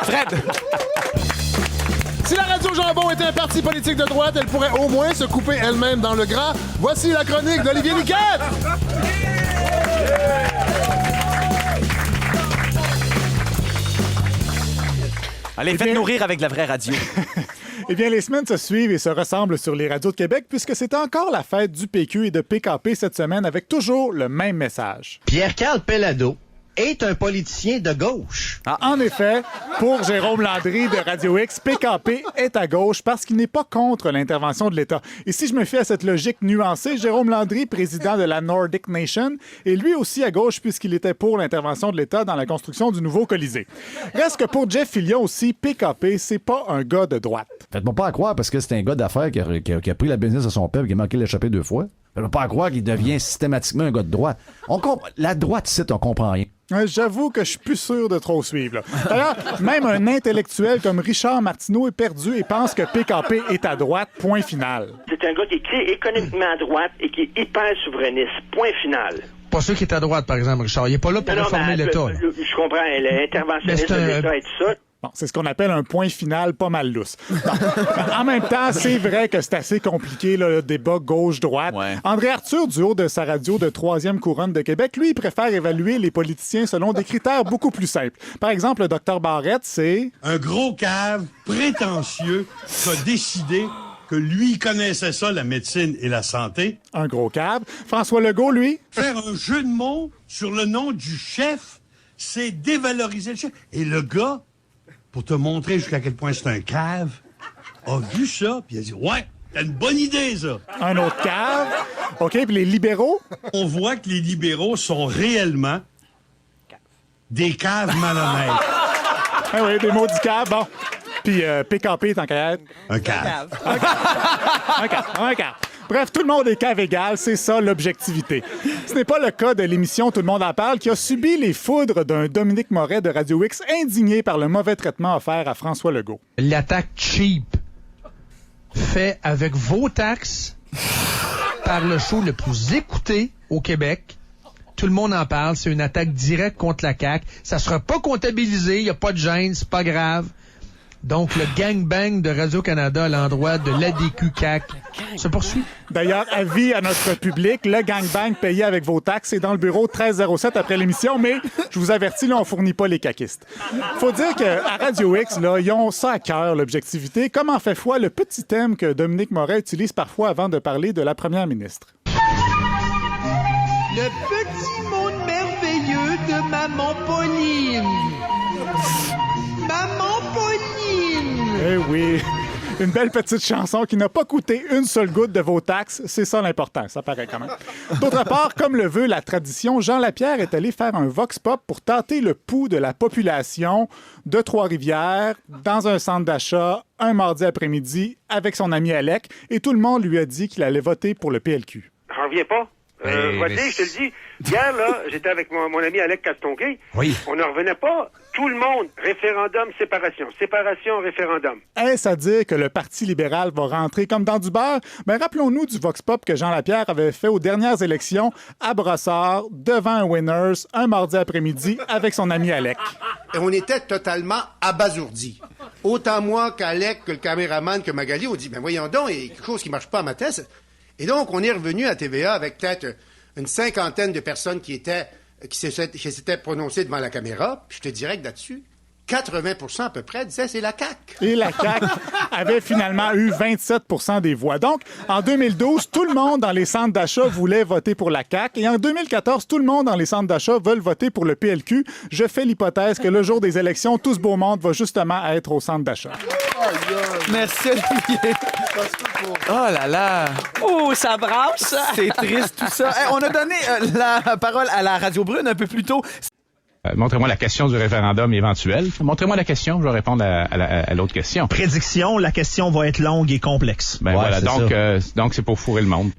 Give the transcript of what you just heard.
Fred! Si la Radio Jambon était un parti politique de droite, elle pourrait au moins se couper elle-même dans le gras. Voici la chronique d'Olivier Niquette! Allez, faites-nous rire avec la vraie radio. Eh bien, les semaines se suivent et se ressemblent sur les radios de Québec puisque c'est encore la fête du PQ et de PKP cette semaine avec toujours le même message. Pierre-Carl Pellado est un politicien de gauche. En effet, pour Jérôme Landry de Radio X, PKP est à gauche parce qu'il n'est pas contre l'intervention de l'État. Et si je me fie à cette logique nuancée, Jérôme Landry, président de la Nordic Nation, est lui aussi à gauche puisqu'il était pour l'intervention de l'État dans la construction du nouveau Colisée. Reste que pour Jeff Fillion aussi, PKP, c'est pas un gars de droite. Faites-moi pas à croire parce que c'est un gars d'affaires qui a pris la business à son père et qui a manqué l'échapper 2 fois. Faites-moi pas à croire qu'il devient systématiquement un gars de droite. La droite, c'est on comprend rien. J'avoue que je suis plus sûr de trop suivre. Là. D'ailleurs, même un intellectuel comme Richard Martineau est perdu et pense que PKP est à droite, point final. C'est un gars qui est économiquement à droite et qui est hyper souverainiste, point final. Pas sûr qu'il est à droite, par exemple, Richard. Il est pas là pour réformer l'État. Je comprends, l'interventionniste de l'État et tout ça. Bon, c'est ce qu'on appelle un point final pas mal lousse. En même temps, c'est vrai que c'est assez compliqué, là, le débat gauche-droite. Ouais. André Arthur, du haut de sa radio de 3e couronne de Québec, lui, il préfère évaluer les politiciens selon des critères beaucoup plus simples. Par exemple, le Dr Barrette, c'est... un gros cave prétentieux qui a décidé que lui connaissait ça, la médecine et la santé. Un gros cave. François Legault, lui... faire un jeu de mots sur le nom du chef, c'est dévaloriser le chef. Et le gars... pour te montrer jusqu'à quel point c'est un cave, a vu ça, puis il a dit « Ouais, t'as une bonne idée, ça! » Un autre cave. OK, puis les libéraux? On voit que les libéraux sont réellement des caves malhonnêtes. Ah oui, des maudits caves, bon. Puis PKP, tant qu'à être... Un cave. Un cave. Bref, tout le monde est cave égal, c'est ça l'objectivité. Ce n'est pas le cas de l'émission Tout le monde en parle qui a subi les foudres d'un Dominique Moret de Radio X indigné par le mauvais traitement offert à François Legault. L'attaque cheap fait avec vos taxes par le show le plus écouté au Québec. Tout le monde en parle, c'est une attaque directe contre la CAQ. Ça sera pas comptabilisé, il n'y a pas de gêne, c'est pas grave. Donc, le gangbang de Radio-Canada à l'endroit de l'ADQ-CAQ se poursuit. D'ailleurs, avis à notre public, le gangbang payé avec vos taxes est dans le bureau 1307 après l'émission, mais je vous avertis, là, on fournit pas les caquistes. Faut dire qu'à Radio X, là, ils ont ça à cœur, l'objectivité, comme en fait foi le petit thème que Dominique Moret utilise parfois avant de parler de la première ministre. Le petit monde merveilleux de Maman Pauline. Maman Pauline! Eh oui, une belle petite chanson qui n'a pas coûté une seule goutte de vos taxes. C'est ça l'important, ça paraît quand même. D'autre part, comme le veut la tradition, Jean Lapierre est allé faire un vox pop pour tâter le pouls de la population de Trois-Rivières dans un centre d'achat un mardi après-midi avec son ami Alec et tout le monde lui a dit qu'il allait voter pour le PLQ. J'en reviens pas. Je te le dis. Hier, là, j'étais avec mon ami Alec Castonguay. Oui. On n'en revenait pas. Tout le monde, référendum, séparation. Séparation, référendum. Est-ce à dire que le Parti libéral va rentrer comme dans du beurre? Ben, rappelons-nous du vox pop que Jean Lapierre avait fait aux dernières élections à Brossard, devant un Winners, un mardi après-midi, avec son ami Alec. Et on était totalement abasourdis. Autant moi qu'Alec, que le caméraman, que Magali, on dit, ben voyons donc, il y a quelque chose qui marche pas à ma tête. Et donc, on est revenu à TVA avec peut-être une 50aine de personnes qui s'étaient prononcées devant la caméra. Puis je te dirais que là-dessus, 80% à peu près disaient c'est la CAQ. Et la CAQ avait finalement eu 27% des voix. Donc, en 2012, tout le monde dans les centres d'achat voulait voter pour la CAQ. Et en 2014, tout le monde dans les centres d'achat veulent voter pour le PLQ. Je fais l'hypothèse que le jour des élections, tout ce beau monde va justement être au centre d'achat. Merci, Olivier. Oh là là. Oh, ça brasse. C'est triste, tout ça. Hey, on a donné la parole à la Radio Brune un peu plus tôt. Montrez-moi la question du référendum éventuel. Montrez-moi la question, je vais répondre à l'autre question. Prédiction, la question va être longue et complexe. Ben voilà, donc c'est pour fourrer le monde.